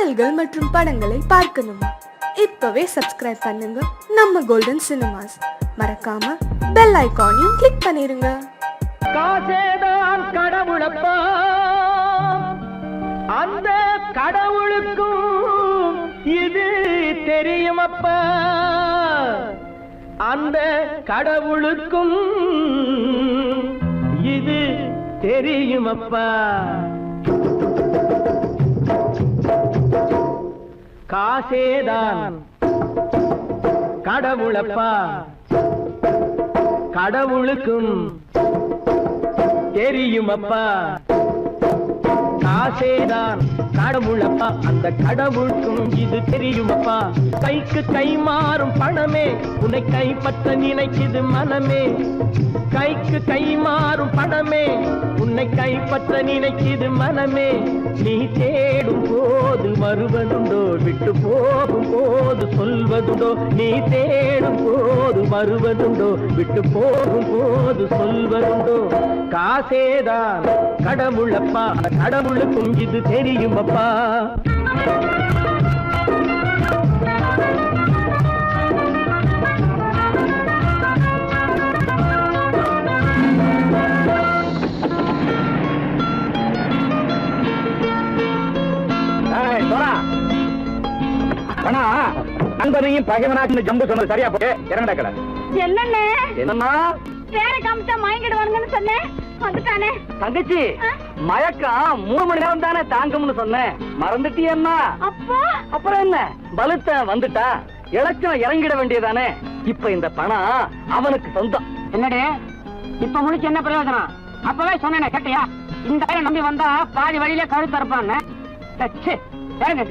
பாடல்கள் மற்றும் படங்களை பார்க்கணுமா? இப்பவே சப்ஸ்கிரைப் பண்ணுங்க நம்ம கோல்டன் சினிமாஸ். மறக்காம பெல் ஐகானையும் கிளிக் பண்ணிருங்க. காசேதான் கடவுளப்பா, அந்த கடவுளுக்கும் இது தெரியுமப்பா, அந்த கடவுளுக்கும் இது தெரியுமப்பா. காசேதான் கடவுளப்பா, கடவுளுக்கும் தெரியுமப்பா. காசேதான் கடவுளப்பா, அந்த கடவுளுக்கும் இது தெரியுமப்பா. கைக்கு கை மாறும் பணமே உன்னை கைப்பற்ற நினைக்குது மனமே. கைக்கு கை மாறும் பணமே உன்னை கைப்பற்ற நினைக்குது மனமே. நீ தேடும் போது வருவதுண்டோ, விட்டு போகும் போது சொல்வதுண்டோ. நீ தேடும் போது வருவதுண்டோ, விட்டு போகும் போது சொல்வதுண்டோ. காசேதான் கடவுளப்பா, கடவுளுக்கும் இது தெரியுமப்பா. நண்பனையும் பகைவனாக்கு ஜம்பு சொன்னது சரியா போட்டு இறங்கடக்கல. என்னண்ணே என்னம்மா வேற காமிச்சா மயங்கிடுவானுங்கன்னு சொன்னேன், வந்துட்டானே. தங்கச்சி, மயக்கம் 3 மணி நேரம் தானே தாங்கும்னு சொன்னேன், மறந்துட்டியம்மா? அப்பா அப்புறம் என்ன, பலுத்த வந்துட்டா இலச்சம் இறங்கிட வேண்டியதானே. இப்ப இந்த பணம் அவனுக்கு சொந்தம். என்னடே இப்ப முடிச்சு என்ன பிரயோஜனம்? அப்பவே சொன்னேனே கேட்டியா? இந்த பையன் நம்பி வந்தா பாதி வழியில கழுத்து இருப்பான்னு. இறங்கு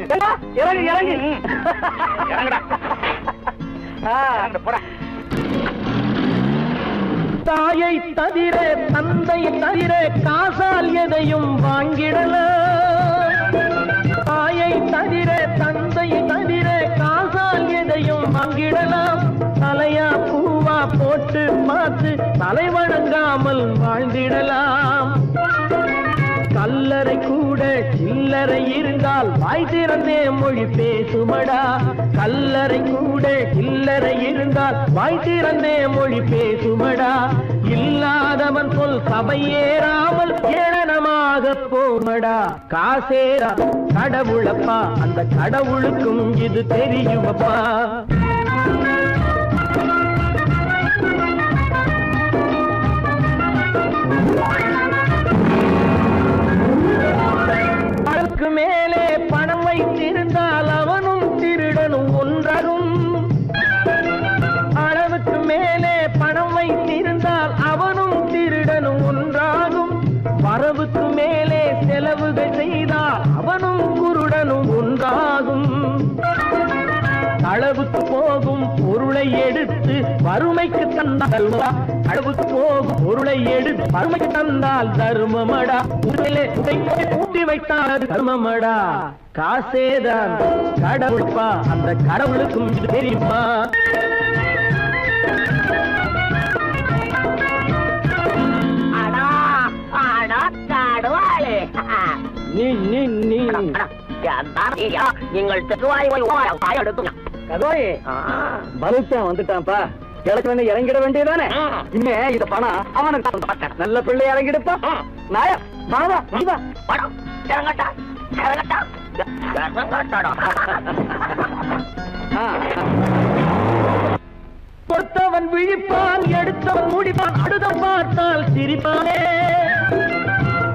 இறங்கு இறங்குடா. தாயை தவிர தந்தையை தவிர காசால் எதையும் வாங்கிடலாம். தாயை தவிர தந்தையை தவிர காசால் எதையும் வாங்கிடலாம். தலையா பூவா போட்டு பார்த்து தலை வணங்காமல் வாழ்ந்திடலாம். கல்லறை கூட சில்லறை இருந்தால் வாய் திறந்தே மொழி பேசுமடா. கல்லறை கூட சில்லறை இருந்தால் வாய் திறந்தே மொழி பேசுமடா. இல்லாதவன் சொல் சபையேறாமல் ஏளனமாக போமடா. காசேரா கடவுளப்பா, அந்த கடவுளுக்கும் இது தெரியுமப்பா. அதற்கு மேலே பணம் வைத்திருந்தால் அவனும் திருடனும் ஒன்றாகும். அளவுக்கு மேலே பணம் வைத்திருந்தால் அவனும் திருடனும் ஒன்றாகும். வரவுக்கு மேலே செலவுகள் செய்தால் அவனும் குருடனும் ஒன்றாகும். அளவுக்கு போகும் பொருளை எடுத்து வறுமைக்கு தந்தால் அளவுக்கு போகும் பொருளை எடுத்து வறுமைக்கு தந்தால் தர்மமடா. ஊட்டி வைத்தால் தர்மமடா. காசேதான் கடவுள்ப்பா, அந்த கடவுளுக்கும் இது தெரியுமா? நீங்கள் வந்துட்டான்ப்பா, கிழக்கு இறங்கிட வேண்டியதானே. இனிமே இந்த பணம் அவனுக்கு நல்ல பிள்ளை இறங்கிடுப்பா. நாயா மாவா படம் இறங்கட்டா இறங்கட்டா. கொடுத்தவன் விழிப்பான், எடுத்தவன் முடிப்பான், அடுத்தவன் பார்த்தால் சிரிப்பானே.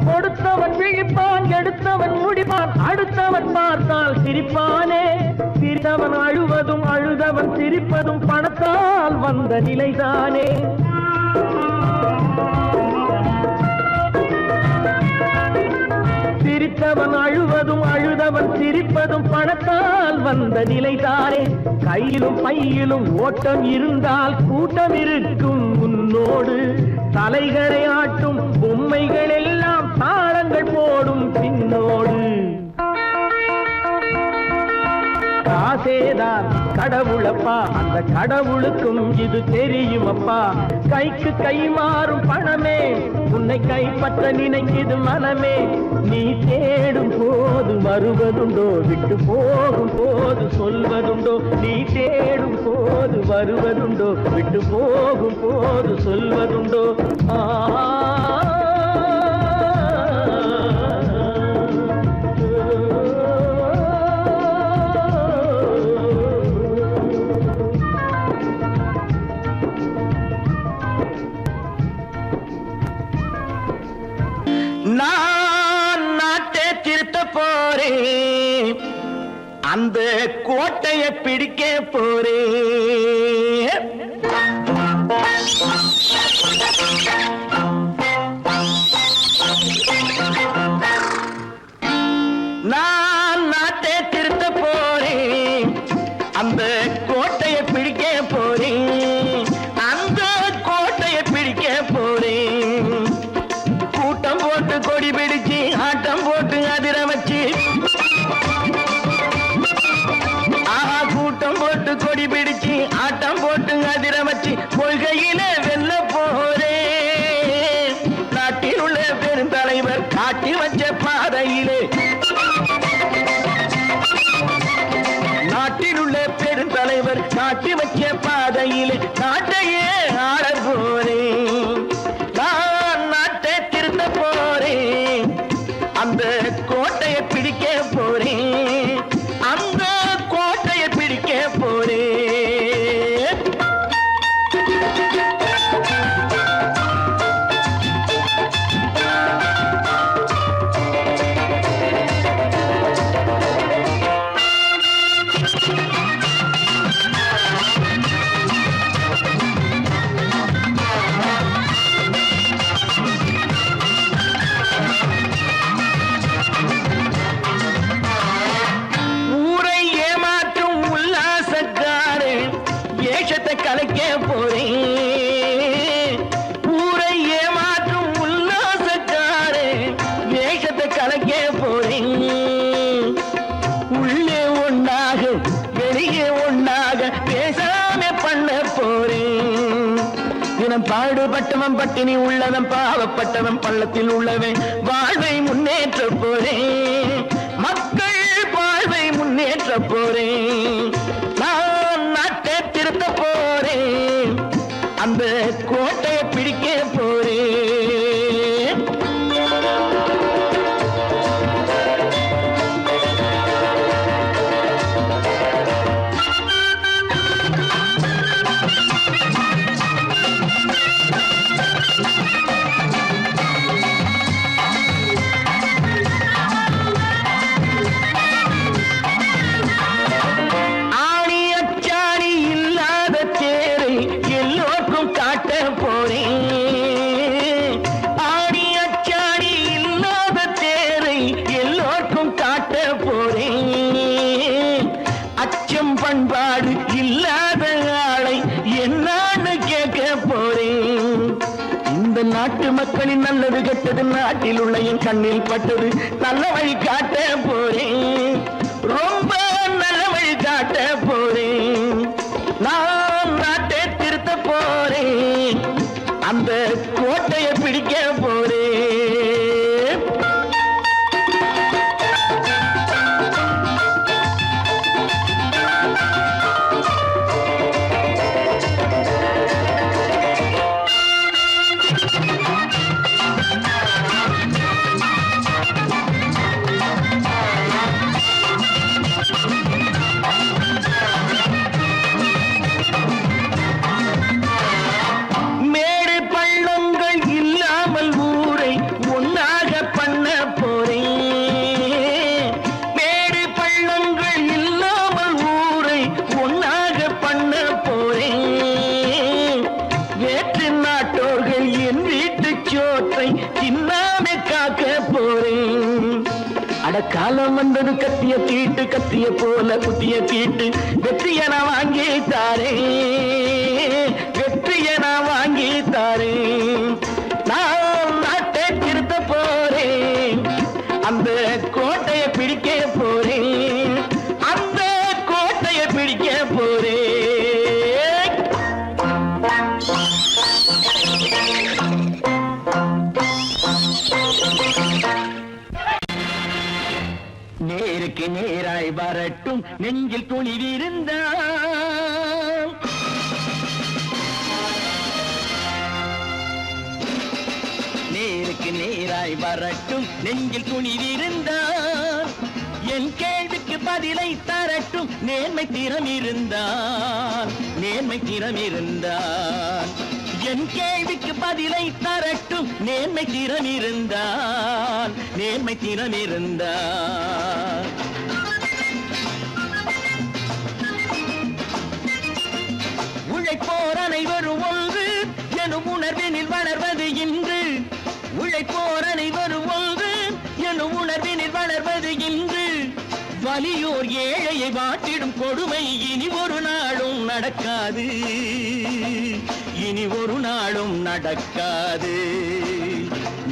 கொடுத்தவன் விழிப்பான், எடுத்தவன் முடிப்பான், அடுத்தவன் பார்த்தால் சிரிப்பானே. சிரித்தவன் அழுவதும் அழுதவன் சிரிப்பதும் பணத்தால் வந்த நிலைதானே. சிரித்தவன் அழுவதும் அழுதவன் சிரிப்பதும் பணத்தால் வந்த நிலைதானே. கையிலும் பையிலும் ஓட்டம் இருந்தால் கூட்டம் இருக்கும் உன்னோடு. தலைகளை ஆட்டும் பொம்மைகள் எல்லாம் தாளங்கள் போடும் பின்னோடு. காசு ஆசேதான் கடவுளப்பா, அந்த கடவுளுக்கும் இது தெரியுமப்பா. கைக்கு கை மாறும் பணமே உன்னை கைப்பற்ற நினைக்குது மனமே. நீ தேடும் போது வருவதுண்டோ, விட்டு போகும் போது சொல்வதுண்டோ. நீ தேடும் போது வருவதுண்டோ, விட்டு போகும் போது சொல்வதுண்டோ. நான் நாட்டை திருத்த போறேன், அந்த கோட்டையை பிடிக்க போறேன். நான் நாட்டை திருத்த போறேன், அந்த கோட்டையை பிடிக்க போறேன். அந்த கோட்டையை பிடிக்க போறேன். கூட்டம் போட்டு கொடி பிடிச்சு ஆட்டம் போட்டு அதிர வச்சு, கூட்டம் போட்டு கொடி பிடிச்சு ஆட்டம் போட்டு அதிர வச்சு கொள்கையில வெல்ல போறேன். நாட்டில் உள்ள பெருந்தலைவர் காட்டி வச்ச பாதையிலே, நாட்டில் உள்ள பெருந்தலைவர் காட்டி வச்ச பாதையிலே நாட்டையே ஆள போறேன். நான் நாட்டை திருத்த போறேன், அந்த கோட்டையை பிடிக்க போறேன். அந்த கோட்டையை பிடிக்க போறேன். ஊரை ஏமாற்றும் உல்லாசக்காரு ஏஷத்தை கலைக்க போறேன். ஊரை ஏமாற்றும் உல்லாசக்காரு ஏஷத்தை கலைக்க போறேன். உள்ளே ஒண்ணாக வெளியே ஒண்ணாக பேசாம பண்ண போறேன். தினம் பாடுபட்டவன் பட்டினி உள்ளவன், பாவப்பட்டவன் பள்ளத்தில் உள்ளவன் வாழ்வை முன்னேற்ற போறேன். மக்கள் வாழ்வை முன்னேற்ற போறேன். நான் நாட்டை திருத்த போறேன், அந்த கோட்டையை பிடிக்க போறேன். ஆணி அச்சாணி இல்லாத தேரை எல்லோருக்கும் காட்ட போறேன். ஆணி அச்சாணி இல்லாத தேரை எல்லோருக்கும் காட்ட போறேன். அச்சம் பண்பாடு இல்லாத ஆளை என்னான்னு கேட்க போறேன். இந்த நாட்டு மக்களின் நல்லது கெட்டது நாட்டில் உள்ள என் கண்ணில் பட்டது. நல்ல வழி காட்ட போறேன், ரொம்ப நல்ல வழி காட்ட போறேன். நான் நாட்டை திருத்த போறேன், அந்த கோட்டையை பிடிக்க போறேன். மேடு பள்ளங்கள் இல்லாமல் ஊரை ஒன்னாக பண்ண போறேன். மேடு பள்ளங்கள் இல்லாமல் ஊரை ஒன்னாக பண்ண போறேன். வேற்று நாட்டோர்கள் என் வீட்டு சோற்றை தின்னாமே காக்க போறேன். அடக்காலம் வந்தது கத்திய தீட்டு, கத்திய போல குத்திய தீட்டு. வெற்றிய நான் வாங்கி தாரேன், வெற்றிய நான் வாங்கி தாரேன். நான் நாட்டை திருத்த போறேன், அந்த கோட்டையை பிடிக்க போறேன். அந்த கோட்டையை நேராய் வரட்டும் நெஞ்சில் துணிவிருந்தால். நேருக்கு நேராய் வரட்டும் நெஞ்சில் துணிவிருந்தால். என் கேள்விக்கு பதிலை தரட்டும் நேர்மை திறம் இருந்தால். நேர்மை திறம் இருந்தால் என் கேள்விக்கு பதிலை தரட்டும் நேர்மை திறம் இருந்தால். நேர்மை திறம் இருந்தால் உழைப்போர் அனைவரும் ஒன்று எனும் உணர்வினில் வளர்வது இன்று. உழைப்போர் அனைவரும் ஒன்று எனும் உணர்வினில் வளர்வது இன்று. வலியோர் ஏழையை வாட்டிடும் கொடுமை இனி ஒரு நாளும் நடக்காது. இனி ஒரு நாளும் நடக்காது.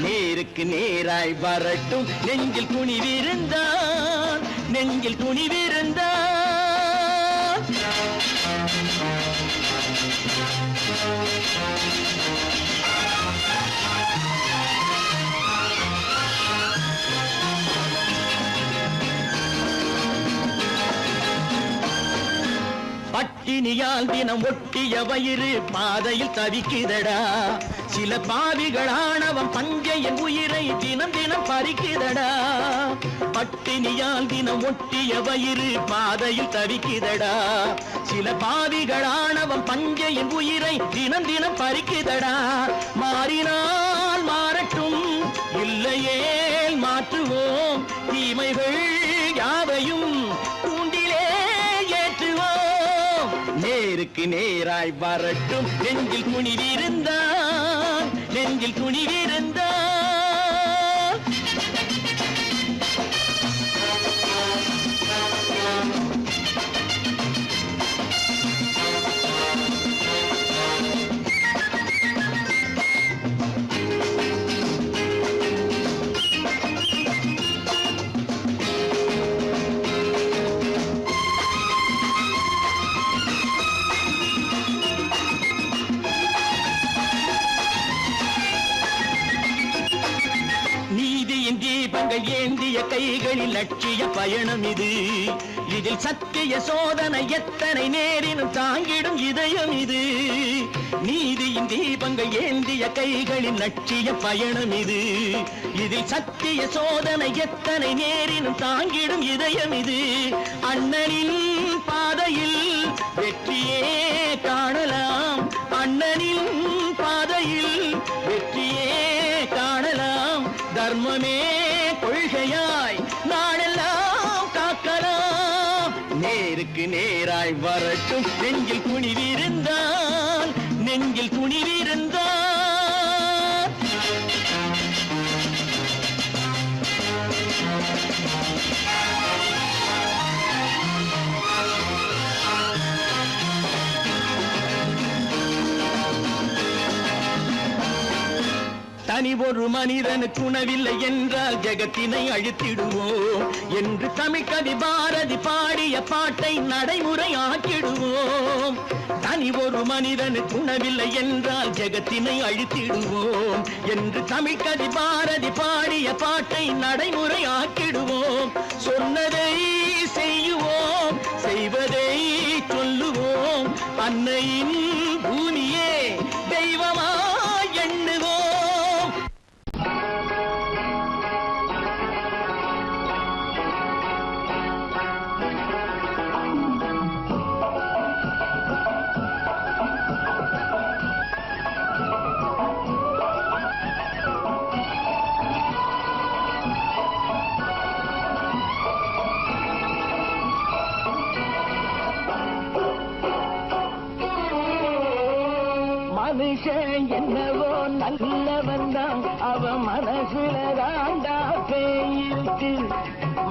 நேருக்கு நேராய் வரட்டும் நெஞ்சில் துணிவிருந்தால். நெஞ்சில் துணிவிருந்தால். பட்டினியால் தினம் ஒட்டிய வயிறு பாதையில் தவிக்குதடா. சில பாவிகள் ஆணவம் பஞ்சையின் உயிரை தினம் தினம் பறிக்குதடா. பட்டினியால் தினம் ஒட்டிய வயிறு பாதையில் தவிக்குதடா. சில பாவிகள் ஆணவம் பஞ்சையின் உயிரை தினம் தினம் பறிக்குதடா. மாறினால் மாறட்டும் இல்லையேல் மாற்றுவோம். தீமைகள் யாவையும் கூண்டிலே ஏற்றுவோம். நேருக்கு நேராய் வரட்டும் நெஞ்சில் துணிவிருந்தால். நெஞ்சில் துணிவிருந்தால். நீதியின் தீபங்கள் ஏந்திய கைகளில் லட்சிய பயணம் இது. இதில் சத்திய சோதனை எத்தனை நேரினும் தாங்கிடும் இதயம் இது. நீதியின் தீபங்கள் ஏந்திய கைகளில் லட்சிய பயணம் இது. இதில் சத்திய சோதனை எத்தனை நேரினும் தாங்கிடும் இதயம் இது. அண்ணனின் பாதையில் வெற்றியே காணலாம். அண்ணனின் பாதையில் வெற்றியே காணலாம். தர்மமே கொள்கையாய் நாடெல்லாம் காக்கலாம். நேருக்கு நேராய் வரட்டும் நெஞ்சில் துணிவிருந்தால். நெஞ்சில் துணிவிருந்தால். தனி ஒரு மனிதனுக்கு உணவில்லை என்றால் ஜெகத்தினை அழித்திடுவோம் என்று தமிழ் கவி பாரதி பாடிய பாட்டை நடைமுறை ஆக்கிடுவோம். தனி ஒரு மனிதனுக்கு உணவில்லை என்றால் ஜெகத்தினை அழித்திடுவோம் என்று தமிழ் கவி பாரதி பாடிய பாட்டை நடைமுறை ஆக்கிடுவோம். சொன்னதை செய்யுவோம், செய்வதை சொல்லுவோம். அன்னையின் பூமியே தெய்வமா எண்ணுவோம். மனுஷன் என்னவோ நல்லவன் தான், அவன் மனசுல தாண்டா பேயிருக்கு.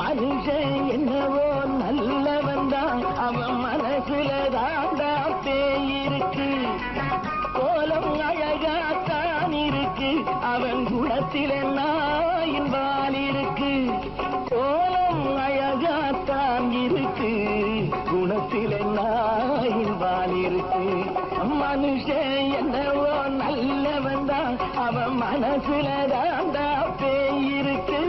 மனுஷன் என்னவோ நல்லவன் தான், அவன் மனசுல தாண்டா பேயிருக்கு. கோலம் அழகாத்தான் இருக்கு, அவன் குணத்தில நாயின் வால் இருக்கு. கோலம் அழகாத்தான் இருக்கு, குணத்தில நாயின் வால் இருக்கு. மனுஷன் என்னவோ நல்லவன் தான், அவன் மனசுல தாண்டா பேயிருக்கு.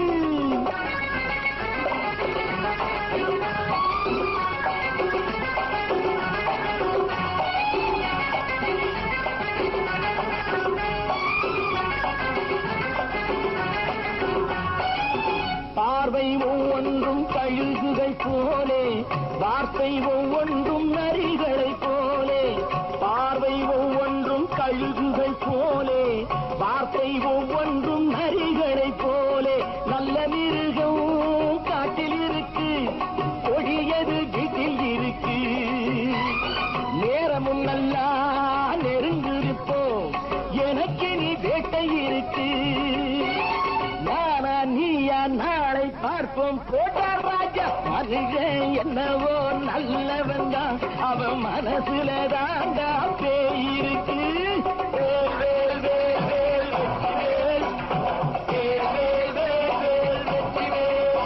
பார்வை ஒவ்வொன்றும் கழுகுகை போலே, வார்த்தை ஒவ்வொன்றும் நரிகளை போலே. பார்வை ஒவ்வொன்றும் கழுகுகை போலே, வார்த்தை ஒவ்வொன்றும் நரிகளை போலே. நல்ல மிருகம் காட்டில் இருக்கு, கொடியது வீட்டில் இருக்கு. நேரமும் நல்லா நெருங்கிருப்போம், எனக்கு நீ வேட்டை இருக்கு. நானா நீயா நாளை பார்ப்போம் போட்டார் ராஜா. மனுஷன் என்னவோ நல்லவன் தான், அவன் மனசுல தாண்டா பேய் இருக்கு. வேல் வேல் வேல் வேல் வெற்றிவேல், வேல் வேல் வேல் வேல் வெற்றிவேல்,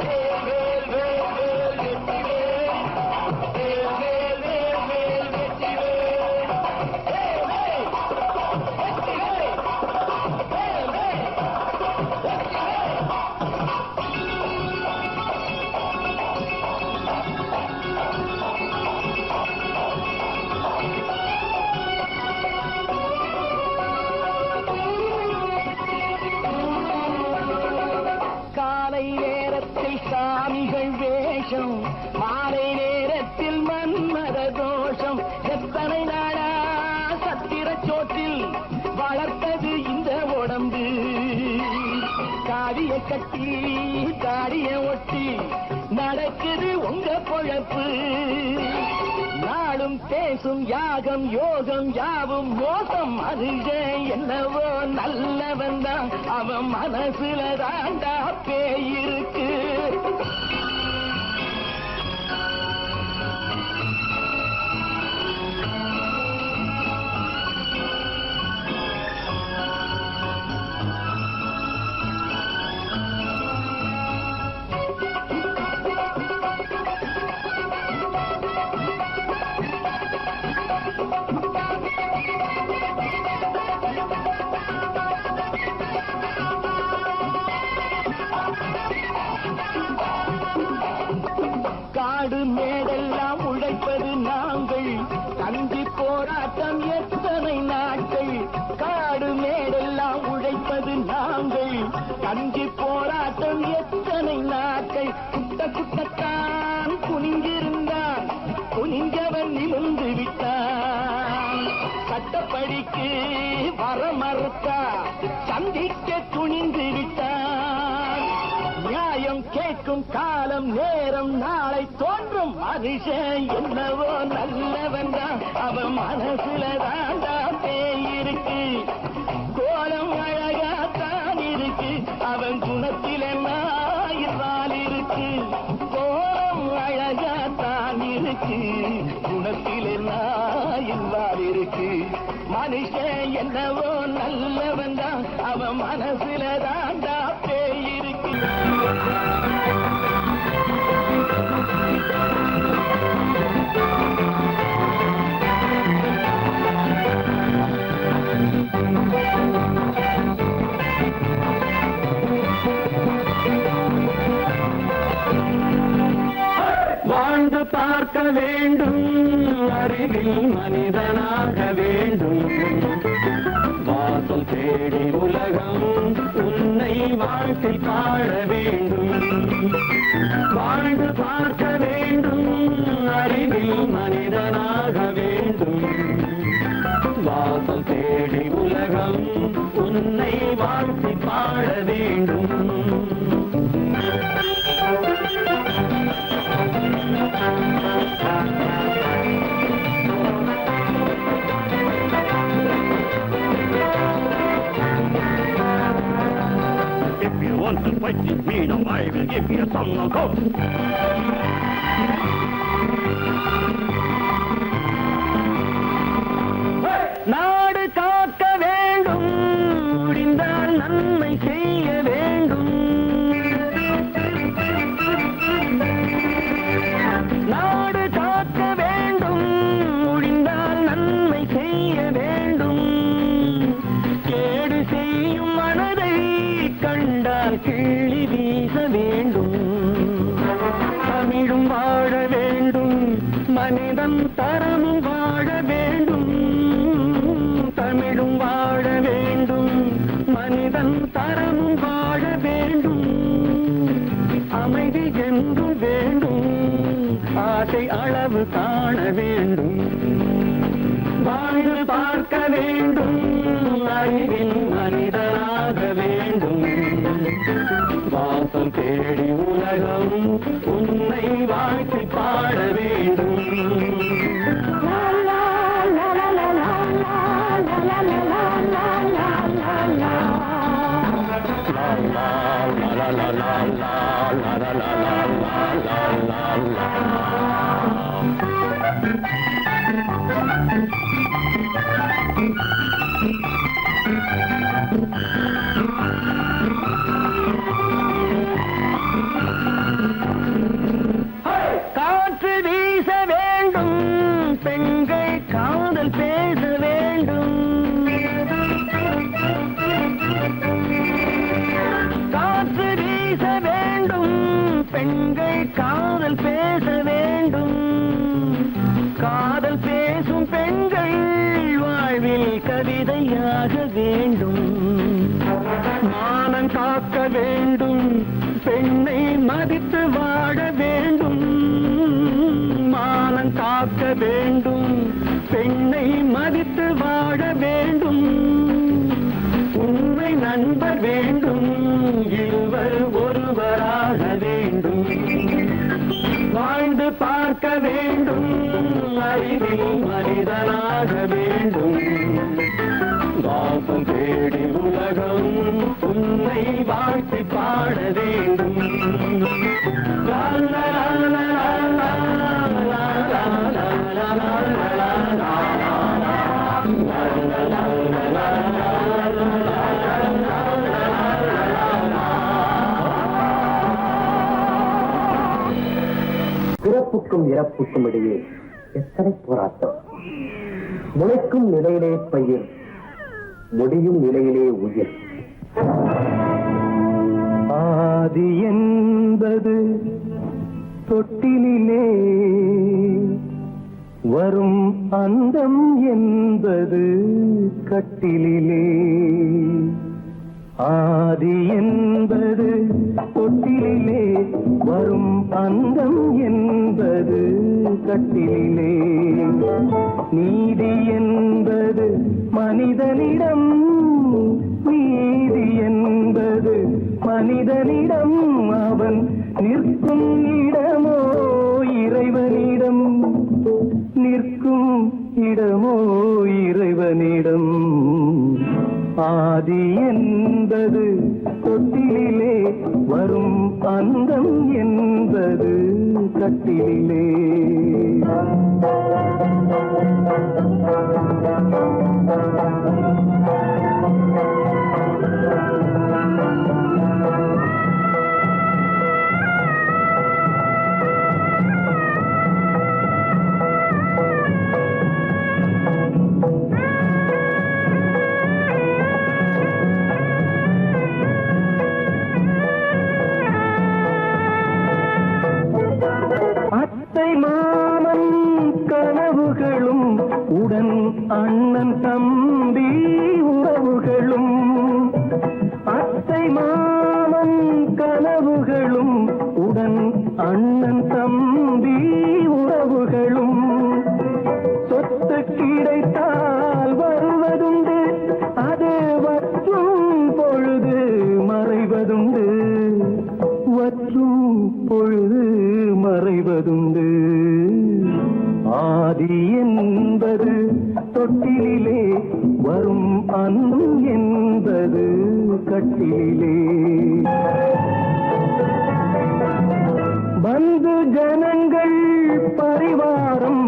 வேல் வேல் வேல் வேல் வெற்றிவேல், வேல் வேல் வேல் வேல் வெற்றிவேல், வேல் வேல் வெற்றிவேல், வேல் வேல். காலை நேரத்தில் சாமிகள் வேஷம், மாலை நேரத்தில் மன்மத தோஷம். எத்தனை நாளா சத்திர சோற்றில் வளர்த்தது இந்த உடம்பு. காவிய கட்டி தாடிய ஒட்டி நடக்குது உங்க பொழப்பு. நாளும் பேசும் யாகம் யோகம் யாவும் மோசம். மனுஷன் என்னவோ நல்லவன் தான், அவன் மனசுல தாண்டா பேய் இருக்கு. காடு மேடெல்லாம் உழைப்பது நாங்கள், தந்தி போராட்டம் எத்தனை நாட்கள். காடு மேடெல்லாம் உழைப்பது நாங்கள், தந்தி போராட்டம் எத்தனை நாட்கள். குட்ட குட்டத்தான் குனிஞ்சிருந்தான், குனிஞ்சவன் நிமிர்ந்து விட்டான். சட்டப்படிக்கு வர மறுத்தா, சந்திக்க துணிந்து விட்டான். நியாயம் கேட்கும் காலம் நேரம் நாளை தோன்றும். மனுஷன் என்னவோ நல்லவன் தான், அவன் மனசுல தாண்டா பேய் இருக்கு. கோலம் அழகாத்தான் இருக்கு, அவன் குணத்தில நாயிரால் இருக்கு. கோலம் அழகாத்தான் இருக்கு, குணத்தில நாயிரால் இருக்கு. மனுஷன் என்னவோ நல்லவன் தான், அவன் மனசுல தாண்டா பேய் இருக்கு. வாழ்ந்து பார்க்க வேண்டும், அறிவில் மனிதனாக வேண்டும். வாசல் தேடி உலகம் உன்னை வாழ்க்கை பாட வேண்டும். வாழ்ந்து பார்க்க வேண்டும், அறிவில் மனிதனாக வேண்டும். வாசல் தேடி உலகம் உன்னை வாழ்க்கை பாட வேண்டும். If you want to fight with me, now I will give you some knockout. நாடு காக்க வேண்டும், முடிந்தால் நன்மை செய்ய வேண்டும். நாடு காக்க வேண்டும், முடிந்தால் நன்மை செய்ய வேண்டும். கேடு செய்யும் மனதை கண்டால் கிள்ளி வீச வேண்டும். மனிதன் தரமும் வாழ வேண்டும், தமிழும் வாழ வேண்டும். மனிதன் தரமும் வாழ வேண்டும், அமைதி என்றும் வேண்டும், ஆசை அளவு காண வேண்டும். வாழ்ந்து பார்க்க வேண்டும், அறிவின் மனிதனாக வேண்டும். வாசம் தேடி உலகம் உன்னை வாழ்த்தி பாட வேண்டும். காற்று வீச வேண்டும், பெண்கள் காதல் பேச வேண்டும். காற்று வீச வேண்டும், பெண்கள் காதல் பேச வேண்டும். காதல் பேசும் பெண்கள் வாழ்வில் கவிதையாக வேண்டும். மானம் காக்க வேண்டும், பெண்ணை மதித்து வாழ வேண்டும். மானம் காக்க வேண்டும், பெண்ணை மதித்து வாழ வேண்டும். உண்மை நண்பர் வேண்டும், இருவர் ஒருவராக வேண்டும். வாழ்ந்து பார்க்க வேண்டும், அறிவில் மனிதனாக வேண்டும். வாசம் தேடி உலகம் உன்னை வாழ்த்தி பாட வேண்டும். லா லா லா லா லா லா லா லா லா லா. பிறப்புக்கும் இறப்புக்கும் இடையே எத்தனை போராட்டம். முளைக்கும் நிலையிலே பயிர், முடியும் நிலையிலே உயிர். ஆதி என்பது தொட்டிலே, வரும் அந்தம் என்பது கட்டிலே. ஆதி என்பது தொட்டிலே, வரும் அந்தம் என்பது கட்டிலே. நீதி என்பது மனிதனிடம், நீதி என்பது மனிதனிடம். அவன் நிற்கும் இடமோ இறைவனிடம், நிற்கும் இடமோ இறைவனிடம். ஆதி என்பது தொட்டிலே, வரும் அந்தம் என்பது கட்டிலே. மாமன் கனவுகளும் உடன் அண்ணன் தம்பி உறவுகளும். அத்தை மாமன் கனவுகளும் உடன் அண்ணன் தம்பி உறவுகளும். சொத்து கிடைத்தால் வருவதுண்டு, அது வற்றும் பொழுது மறைவதுண்டு, வற்றும் பொழுது மறைவதுண்டு. ஆதி என்பது தொட்டிலே, வரும் அன்பும் என்பது கட்டிலே. பந்து ஜனங்கள் பரிவாரம்,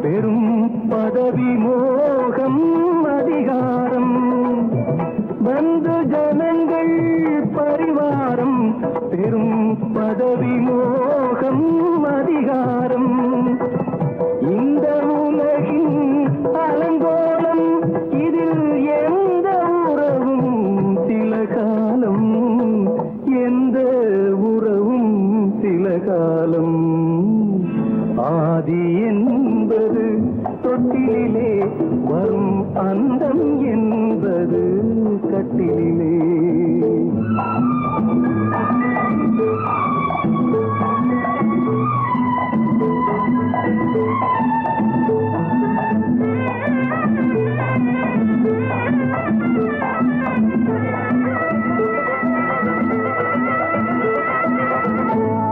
பெரும் பதவி மோகம் அதிகாரம். பந்து ஜனங்கள் பரிவாரம், பெரும் பதவி மோகம் அதிகாரம். இந்த உலகின் அலங்கோலம், இதில் எந்த உறவும் சில காலம், எந்த உறவும் சில காலம். ஆதி என்பது என்பது தொட்டிலே வரும் அந்தம் என்பது கட்டிலே.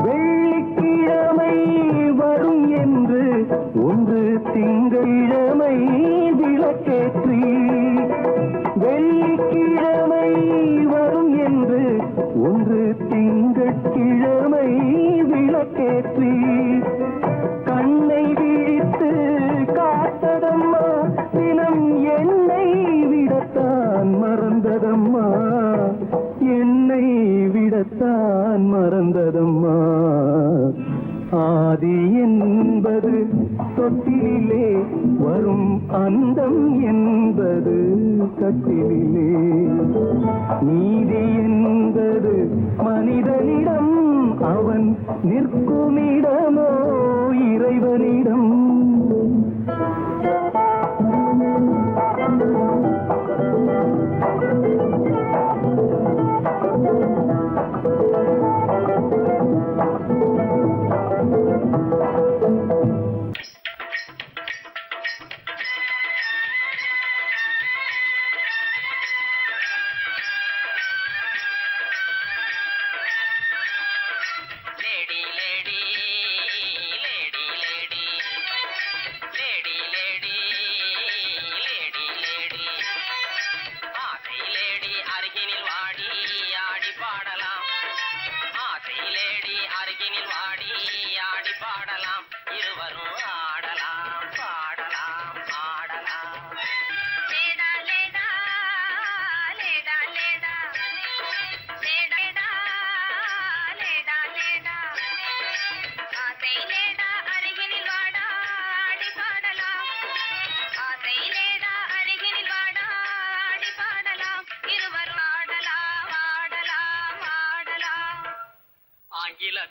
வெள்ளிக்கிழமை வரும் என்று ஒன்று திங்களிழமை விளக்கேற்றி, வெள்ளிக்கிழமை வரும் என்று ஒன்று திங்கட்கிழமை விளக்கேற்றி, கண்ணை விழித்து காத்ததம்மா தினம் என்னை விடத்தான் மறந்ததம்மா, என்னை விடத்தான் மறந்ததம்மா. ஆதி என்பது தொட்டிலே வரும் அந்தம் என்பது கட்டிலே. நீதி என்பது மனிதனிடம் அவன் நிற்குமிடமோ இறைவனிடம்.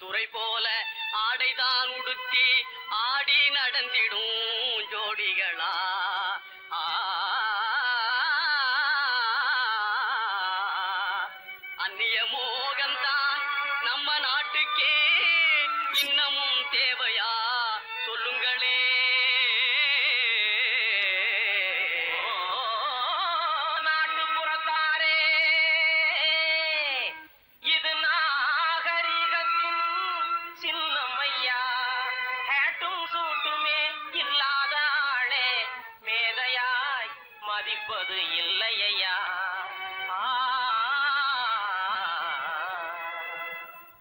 துறை போல ஆடைதான் உடுத்தி ஆடி நடந்திடும் ஜோடிகளா. அந்நிய மோகம்தான் நம்ம நாட்டுக்கே இன்னமும் தேவையா சொல்லுங்களே. நாட்டுப்புறத்தாரே, இது நாகரிகத்தின் சின்னமையா. ஹேட்டும் சூட்டுமே இல்லாத ஆளே மேதையாய் மதிப்பது இல்லையா.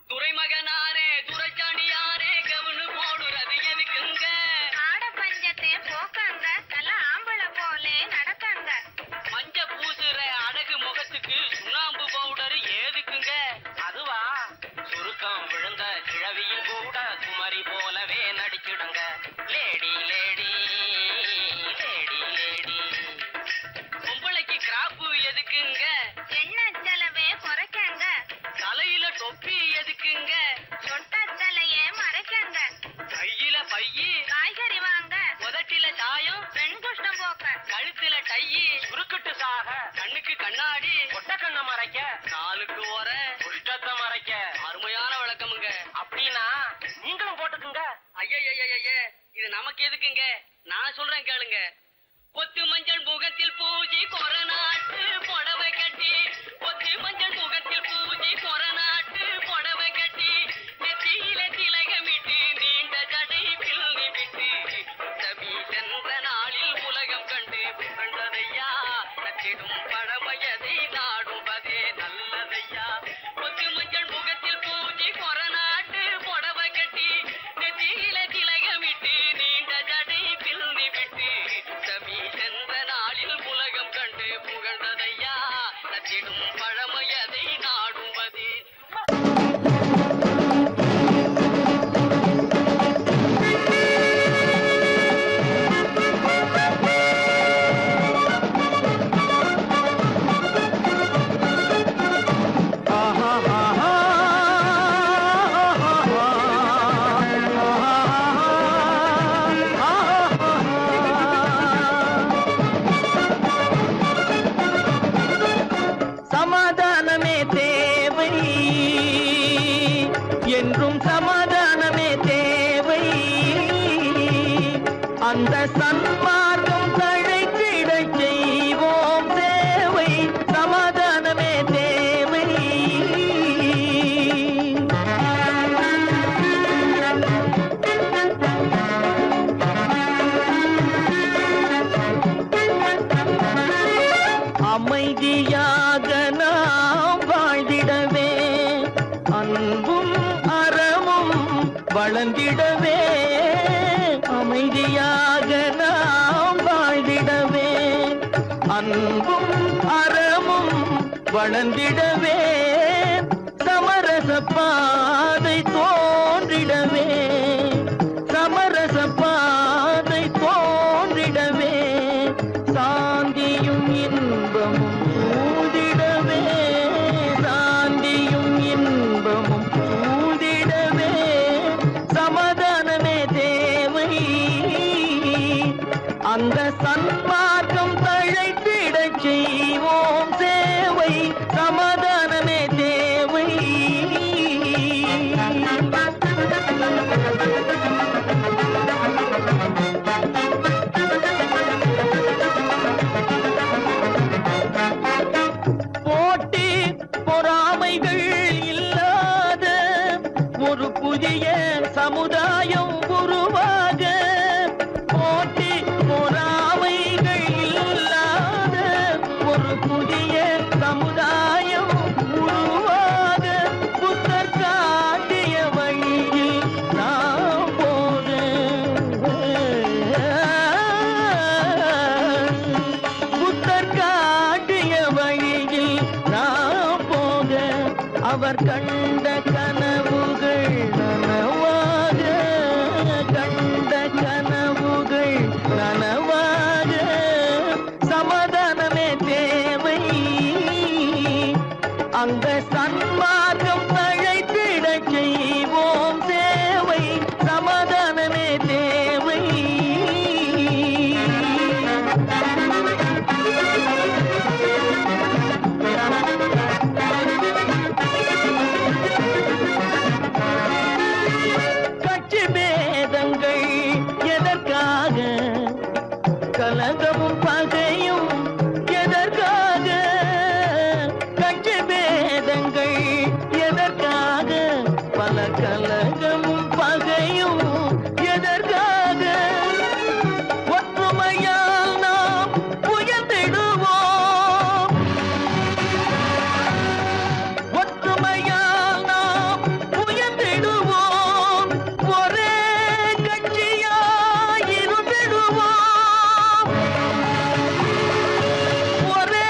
துரைமகனாரே துரைச்சாணியாரே கவுனு போடுறது எதுக்குங்க? ஆட பஞ்சத்தை போக்கங்க, நல்ல ஆம்பள போலே நடக்கங்க. மஞ்ச பூசுற அழகு முகத்துக்கு சுண்ணாம்பு பவுடர் ஏதுக்குங்க? அதுவா சுருக்கம் விழுந்த கிழவியும் கூட குமரி போலவே நடிச்சிடுங்க. Lady lady lady lady. பொம்பளைக்கு கிராப்பு எதுக்குங்க? எண்ணெய் செலவே குறைக்கங்க, தலையில தொப்பி எதுக்குங்க? சொட்ட தலையே மறைக்கங்க. கையில பையி, காய்கறி வாங்க, உதட்டில சாயம், பெண் குஷ்டம் போக்க. கழுத்துல டையி, சுருக்கிட்டு சாக, கண்ணுக்கு கண்ணாடி, ஒட்ட கண்ண மறைக்க, காலுக்கு ஓர, குஷ்டத்தை மறைக்க. அருமையான விளக்கமுங்க. அப்படின்னா நீங்களும் போட்டுக்குங்க. ஐய இது நமக்கு எதுக்குங்க? நான் சொல்றேன் கேளுங்க. கொத்து மஞ்சள் முகத்தில் பூஜை கொரநாட்டு புடவை கட்டி, கொத்து மஞ்சள் முகத்தில் பூஜை கொரநாட்டு புடவை கட்டி, நெத்தியில திலகமிட்டு நீண்ட ஜடை பிள்ளி விட்டு, தபி சென்ற நாளில் உலகம் கண்டு புகழ்ந்ததையா. நச்சிடும் பழமையதை நாடுவதே நல்லதையா. கொத்து மஞ்சள் முகத்தில் பூஜை கொரநாட்டு புடவை கட்டி, நெத்தியில திலகமிட்டு நீண்ட ஜடை பிள்ளி விட்டு, தபி சென்ற நாளில் உலகம் கண்டு புகழ்ந்ததையா. நச்சிடும் அந்த சன்மார்க்கம் தழைத்திட செய்வோம் சேவை சமாதானமே தேவை. அமைதியாக நாம் வாழ்ந்திடவே அன்பும் அறமும் வளர்ந்திடவே. அமைதியாக நாம் வாழ்ந்திடவே அன்பும் அறமும் வளர்ந்திடவே. சமரச பாதை தோன்றிடவே சமரச பாதை தோன்றிடவே. சாந்தியும் இன்பமும் சூழ்ந்திடவே சாந்தியும் இன்பமும் சூழ்ந்திடவே. சமாதானமே தேவை அந்த சன்மார்க்கம் தழைத்திடச் செய்வோம் சேவை சமாதானமே தேவை. போட்டி பொறாமைகள் இல்லாத ஒரு புதிய சமுதாயம் உருவாக. போட்டி பொறாமைகள் இல்லாத ஒரு புதிய சமுதாயம் உருவாக. புத்தர் காட்டிய வழியில் நாம் போக புத்தர் காட்டிய வழியில் நாம் போக. அவர் கண்ட கனவுகள் நனவாக கண்ட கனவுகள் நனவாக. சமாதானமே தேவை அந்த சன்மார்க்கம் தழைத்திடச் செய்வோம் சேவை சமாதானமே தேவை. கட்சி பேதங்கள் எதற்காக கலகமும் பகையும் எதற்காக. கட்சி பேதங்கள் எதற்காக பல கலகமும் பகையும் எதற்காக. ஒற்றுமையால் நாம் உயர்ந்திடுவோம் ஒற்றுமையால் நாம் உயர்ந்திடுவோம். ஒரே கட்சியாய் இருந்திடுவோம் ஒரே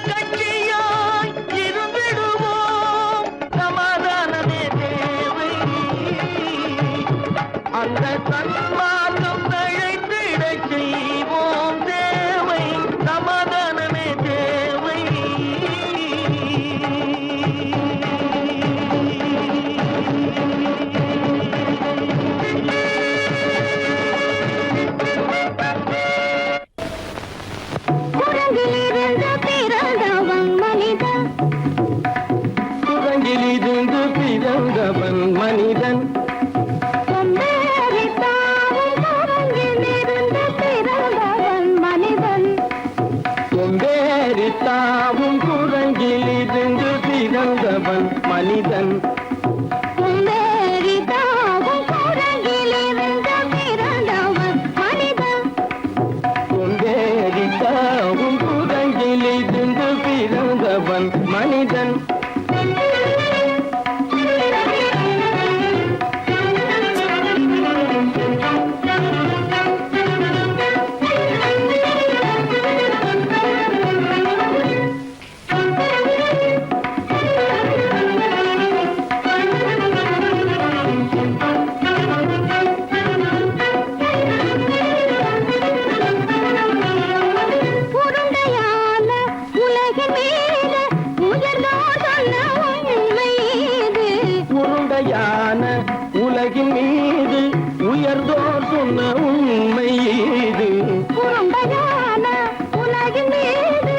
கட்சியாய் இருந்திடுவோம். சமாதானமே தேவை அந்த சன்மார்க்கம் தழைத்திடச் செய்வோம் தேவை சமாதானமே தேவை. குரங்கிலிருந்து பிறந்தவன் மனிதன் குரங்கிலிருந்து பிறந்தவன் மனிதன். கொம்பேறித்தாவும் குரங்கிலிருந்து பிறந்தவன் மனிதன் கொம்பேறித்தாவும் குரங்கிலிருந்து பிறந்தவன் மனிதன். கொம்பேறித்தாவும் குரங்கிலிருந்து பிறந்தவன் மனிதன் கொம்பேறித்தாவும் குரங்கிலிருந்து பிறந்தவன் மனிதன். உருண்டையான உலகின் மீது உயர்ந்தோர் சொன்ன உண்மை இது. உருண்டையான உலகின் மீது உயர்ந்தோர் சொன்ன உண்மை இது. உருண்டையான உலகின் மீது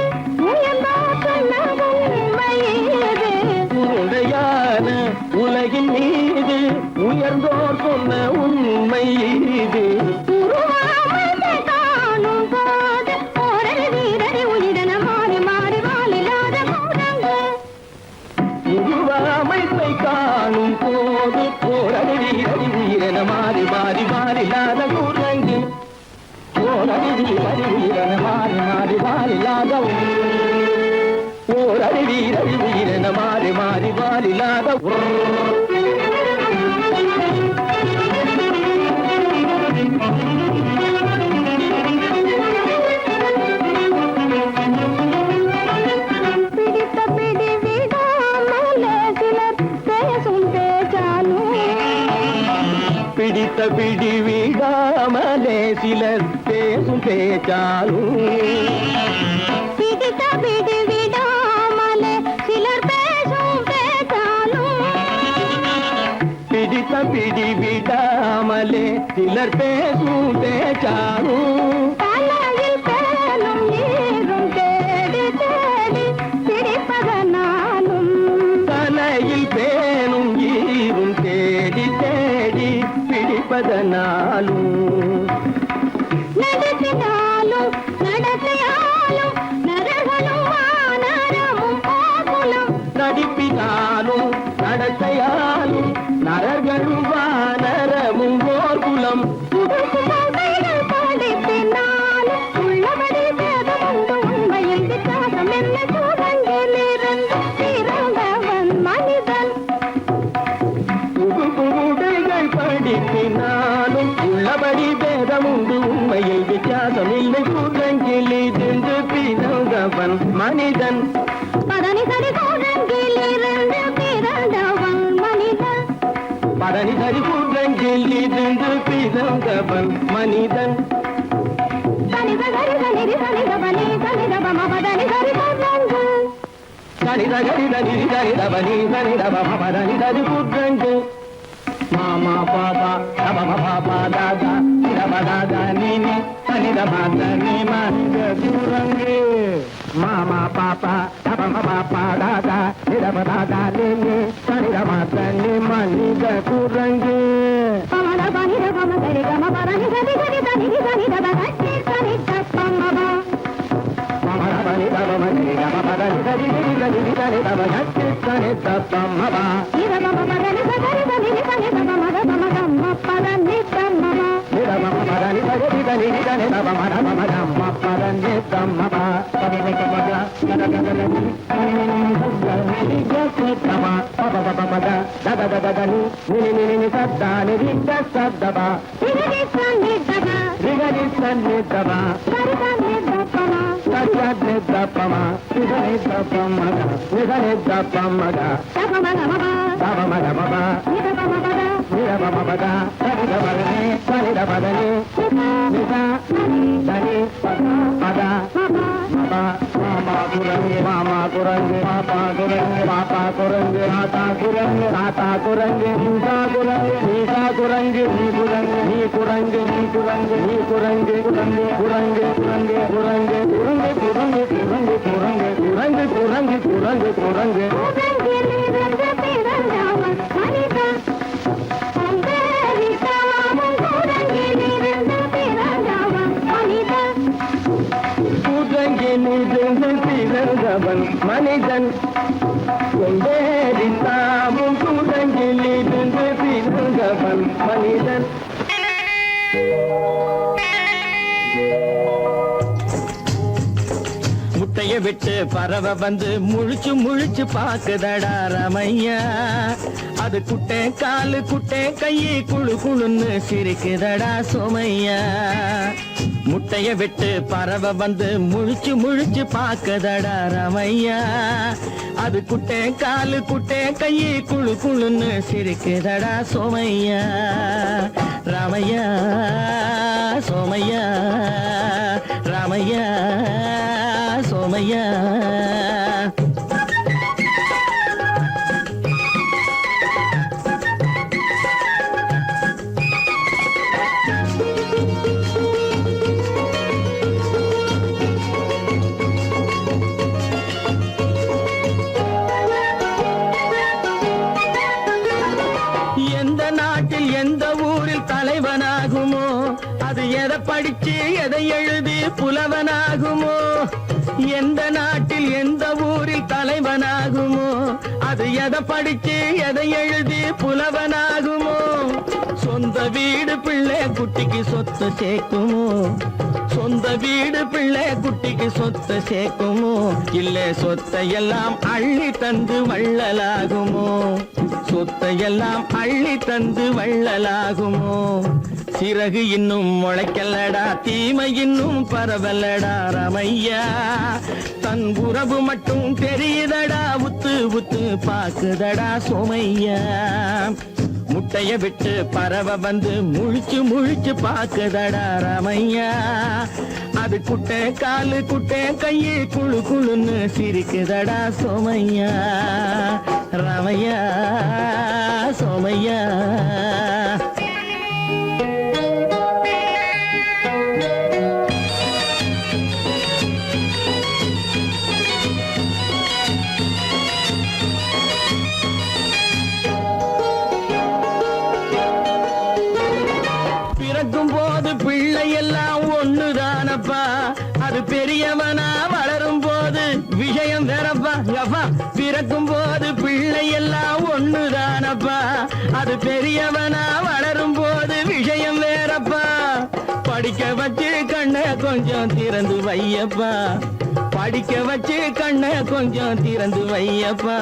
உயர்ந்தோர் சொன்ன உண்மை இது. உருண்டையான உலகின் மீது உயர்ந்தோர் சொன்ன உண்மை இது. உருவாமை மாறி வாலில்லாத குரங்கு ஓரருவி வீரன மாறி மாறி வாலில்லாத ஓரருவி வீரன மாறி மாறி வாலில்லாத பிடித்த பிடி விடாமலே சிலர் பேசும் பேச்சாலும் பிடித்த பிடி விடாமலே சிலர் பேசும் பேச்சாலும் பிடித்த பிடி விடாமலே சிலர் பேசும் பேச்சாலும் தலையில் பேனும் நீரும் தேடி தேடி பிடிப்பதனாலும் தலையில் பேனும் ஈரும் தேடி தேடி பிடிப்பதனாலும் நடத்தினாலும் நடத்தையாலும் நரகளும் வானரமும் போகுலும் நடிப்பினாலும் நடத்தையாலும் நரர்களும் வானரமும் ஓர்குலம் புதுசுமைகள் படிப்பினாலும் உள்ளபடி பேதமுண்டு உண்மையில் வித்தியாசம் என்ன சூழங்கிலிருந்து பிறந்தவன் மனிதன் புதுடைகள் படிப்பினாலும் உள்ளபடி பேதமுண்டு உண்மையில் வித்தியாசம் இல்லை கூட்டங்கிலிருந்து பிறந்தவன் மனிதன் பதனி சரி சூழங்கிலிருந்து பிறந்தவன் மனிதன் பரணி சரி கூட்டங்கிலிருந்து பிறந்தவன் மனிதன் சனித கரித நிதி சனித பனி சனித பம பதனி சரி சூழங்கு சனித கரித நிதி சனித பனி சனித பம பரணி சரி கூட்டங்கு மாமா பாபா தபம பாபா தாதா சிரப தாதா நீனி சனித மாத நீ மனித குரங்கு மாமா பாப்பா தபம பாப்பா தாதா சிரப தாதா நீனி சனித மாத நீ மனித குரங்கு பமத பனித பம சரி கம பரணி சரி சரி சனி சனித பகட்டி சனி தப்பமப இத பம பரணி சரி சனி சனி தப்பம பம கம்ம பரணி தம்மப ரிகடி சனி தப சரி சனி தப்பம தபம கமப இத பம பத மாமா குரங்கு பாப்பா குரங்கு பாப்பா குரங்கு ஆத்தா குரங்கு ஆத்தா குரங்கு நீசா குரங்கு நீசா குரங்கு நீ குரங்கு நீ குரங்கு நீ குரங்கு நீ குரங்கு குரங்கு குரங்கு குரங்கு குரங்கு குரங்கு குரங்கு குரங்கு குரங்கு குரங்கு குரங்கு குரங்கு சூழங்கிலிருந்து பிறந்தவன் மனிதன் சூழங்கிலிருந்து பிறந்தவன் மனிதன் கூட்டங்கிலிருந்து பிறந்தவன் மனிதன் கொண்டேரித்தாமும் கூட்டங்கிலிருந்து பிறந்தவன் மனிதன் முட்டைய விட்டு பறவை வந்து முழிச்சு முழிச்சு பாக்குதடா ரமையா அது குட்டே காலு குட்டே கையை குழு குழுன்னு சிரிக்குதடா சோமையா முட்டைய விட்டு பறவை வந்து முழிச்சு முழிச்சு பாக்குதடா ரமையா அது குட்டே காலு குட்டே கையை குழு குழுன்னு சிரிக்குதடா சோமையா ராமையா சோமையா ராமையா சோமையா எந்த நாட்டில் எந்த ஊரில் தலைவனாகுமோ அது எதை படிச்சு எதை எழுதி புலவனாகுமோ எந்த நாட்டில் எந்த ஊரில் தலைவனாகுமோ அது எதை படிச்சு எதை எழுதி புலவனாகுமோ சொந்த வீடு பிள்ளை குட்டிக்கு சொத்து சேர்க்குமோ சொந்த வீடு பிள்ளை குட்டிக்கு சொத்து சேர்க்குமோ இல்ல சொத்தையெல்லாம் அள்ளி தந்து வள்ளலாகுமோ சொத்தையெல்லாம் அள்ளி தந்து வள்ளலாகுமோ சிறகு இன்னும் முளைக்கல்லடா தீமை இன்னும் பரவலடா ரமையா தன் உறவு மட்டும் தெரியுதடா உத்து உத்து பாக்குதடா சோமையா முட்டைய விட்டு பறவை வந்து முழிச்சு முழிச்சு பாக்குதடா ரமையா அது குட்டை காலு குட்டை கையு குழு குழுன்னு சிரிக்குதடா சோமையா ரமையா சோமையா பிறக்கும் போது பிள்ளை எல்லாம் ஒண்ணுதானப்பா அது பெரியவனா வளரும் போது விஷயம் வேறப்பா யப்பா பிறக்கும் போது பிள்ளை எல்லாம் ஒண்ணுதானப்பா அது பெரியவனா வளரும் போது விஷயம் வேறப்பா படிக்க வச்சு கண்ணை கொஞ்சம் திறந்து வையப்பா படிக்க வச்சு கண்ணை கொஞ்சம் திறந்து வையப்பா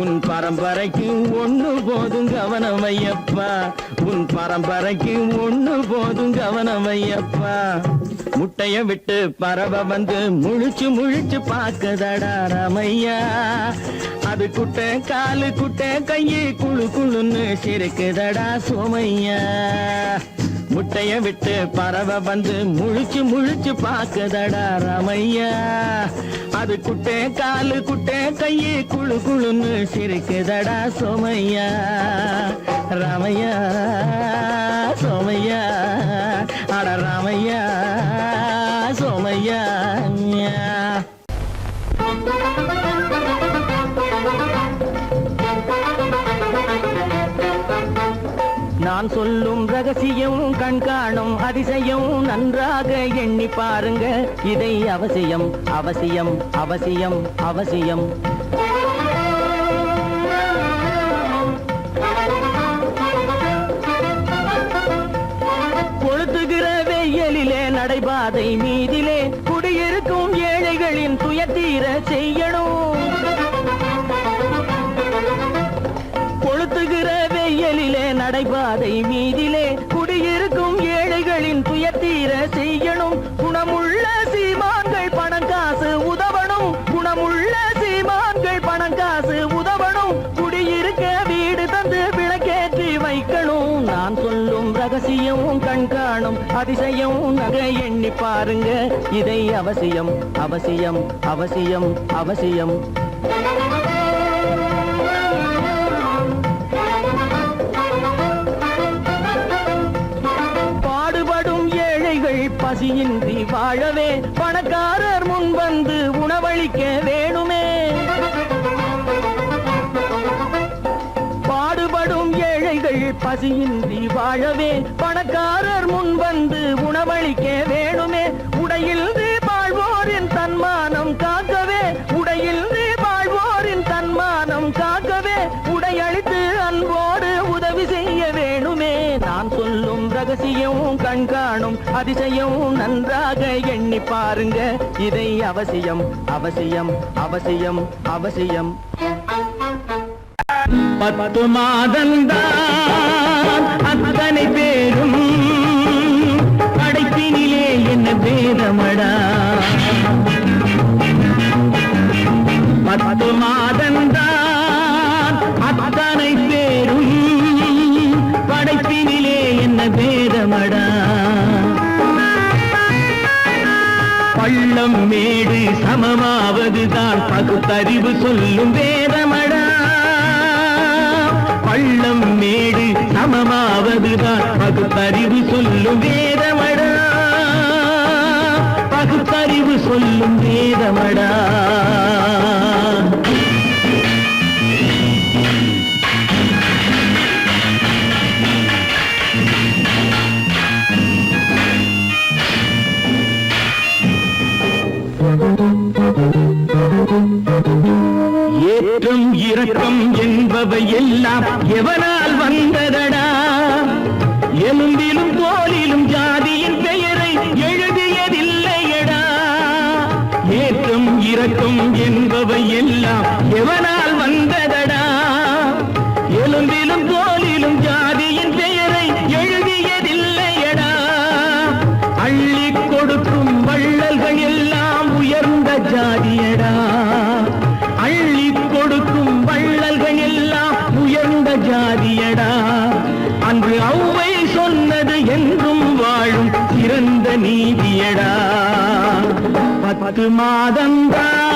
உன் பரம்பரைக்கு ஒண்ணு போதும் கவனம் வையப்பா உன் பரம்பரைக்கு ஒண்ணு போதும் கவனம் வையப்பா முட்டைய விட்டு பறவை வந்து முழிச்சு முழிச்சு பாக்குதடா ரமையா அது குட்டை காலு குட்டை கையு குழு குழுன்னு சிரிக்குதடா சோமையா முட்டைய விட்டு பறவை வந்து முழிச்சு முழிச்சு பாக்குதடா ரமையா அது குட்டை காலு குட்டை கையு குழு குழுன்னு சிரிக்குதடா சோமையா ரமையா சோமையா அட ரமையா சோமையா நான் சொல்லும் ரகசியம் கண்காணும் அதிசயம் நன்றாக எண்ணி பாருங்க இதை அவசியம் அவசியம் அவசியம் அவசியம் கொளுத்துகிற வெயிலிலே நடைபாதை மீதிலே குடியிருக்கும் ஏழைகளின் துயத்தீர செய்யணும் கொளுத்துகிற வெயிலிலே நடைபாதை மீதிலே குடியிருக்கும் ஏழைகளின் துயத்தீர செய்யணும் குணமுள்ள சீமான்கள் பணம் காசு உதவணும் குணமுள்ள சீமான்கள் பணம் காசு உதவணும் குடியிருக்க வீடு தந்து விளக்கேற்றி வைக்கணும் நான் சொல்லும் ரகசியம் கண்காணும் அதிசயம் நகை எண்ணி பாருங்க இதை அவசியம் அவசியம் அவசியம் அவசியம் பசியின்றி வாழவே பணக்காரர் முன் வந்து உணவளிக்க வேணுமே பாடுபடும் ஏழைகள் பசியின்றி வாழவே பணக்காரர் முன் வந்து உணவளிக்க வேணுமே உடையில் வாழ்வோரின் தன்மானம் காக்கவே உடையில் வாழ்வோரின் தன்மானம் காக்கவே உடையளித்து அன்போடு உதவி செய்ய வேணுமே நான் சொல்லும் ரகசியம் கண்காணும் அதிசயம் நன்றாக எண்ணி பாருங்க இதை அவசியம் அவசியம் அவசியம் அவசியம் 10 மாதம்தான் அத்தனை பேரும் படைப்பினிலே என்ன பேதமடா 10 மாதம்தான் அத்தனை பேரும் படைப்பினிலே என்ன பேதமடா பள்ளம் மேடு சமமாவதுதான் பகுத்தறிவு சொல்லும் வேதமடா பள்ளம் மேடு சமமாவதுதான் பகுத்தறிவு சொல்லும் வேதமடா பகுத்தறிவு சொல்லும் வேதமடா ஏற்றம் இரக்கம் என்பவை எல்லாம் எவனால் வந்ததடா எலும்பிலும் தோலிலும் ஜாதியின் பெயரை எழுதியதில்லையடா. ஏற்றம் இரக்கம் என்பவை எல்லாம் எவனால் வந்ததடா. எலும்பிலும் தோலிலும் ஜாதியின் பெயரை எழுதியதில்லையடா. அள்ளி கொடுக்கும் வள்ளல்கள் எல்லாம் உயர்ந்த ஜாதியடா. அள்ளி கொடுக்கும் வள்ளல்கள் எல்லாம் உயர்ந்த ஜாதியடா. அன்று ஔவை சொன்னது என்றும் வாழும் சிறந்த நீதியடா. 10 மாதந்தான்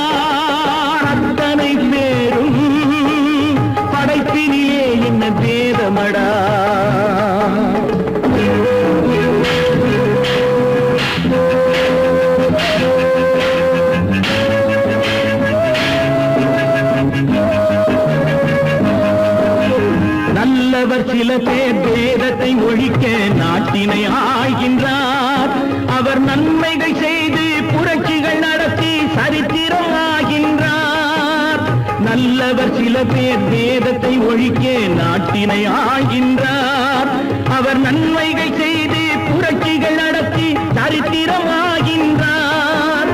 அத்தனை பேரும் படைப்பினிலே என்ன வேதமடா. நல்லவர் சில பேர் வேதத்தை ஒழிக்க நாட்டினை ஆகின்றார். அவர் நன்மைகள் செய்து புரட்சிகள் நடத்தி சரித்திரம் ஆகின்றார். நல்லவர் சில பேர் வேதத்தை ஒழிக்க நாட்டினை ஆகின்றார். அவர் நன்மைகள் செய்து புரட்சிகள் நடத்தி சரித்திரம் ஆகின்றார்.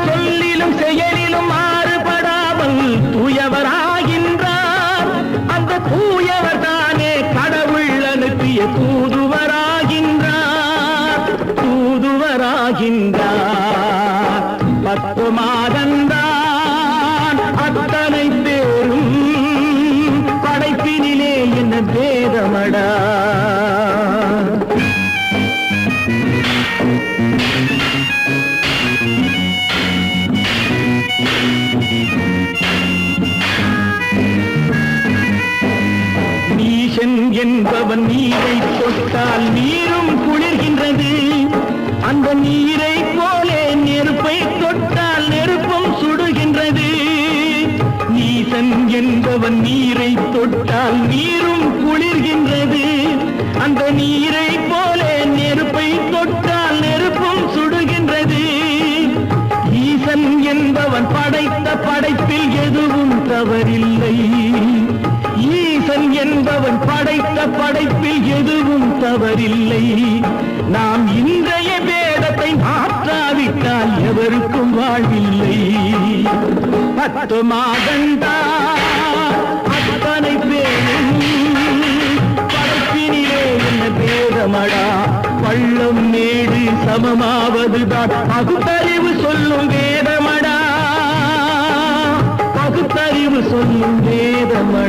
சொல்லிலும் செயலிலும் மாறுபடாமல் தூயவராகின்றார். அந்த தூயவர் தானே கடவுள் அனுப்பிய தூதுவராகின்றார். தூதுவராகின்றார். 10 மாதந்தான் அத்தனை பேரும் படைப்பினிலே என்ன வேதமடா. நீசன் என்பவன் நீரை தொட்டால் நீரும் குளிர்கின்றது. அந்த நீரை போலே நெருப்பை தொட்டால் நெருப்பும் சுடுகின்றது. நீசன் என்பவன் நீரை தொட்டால் நீரும் குளிர்கின்றது. அந்த நீரை போலே நெருப்பை தொட்டால் நெருப்பும் சுடுகின்றது. ஈசன் என்பவன் படைத்த படைப்பில் எதுவும் தவறில்லை. ஈசன் என்பவன் படைத்த படைப்பில் எதுவும் தவறில்லை. நாம் இன்றைய வேதத்தை மாற்றாவிட்டால் எவருக்கும் வாழ்வில்லை. 10 மாதந்தான் அத்தனை பேரும் படைப்பினிலே என்ன வேதமடா. பள்ளம் மேடு சமமாவதுதான் பகுத்தறிவு சொல்லும் வேதமடா. பகுத்தறிவு சொல்லும் வேதமடா.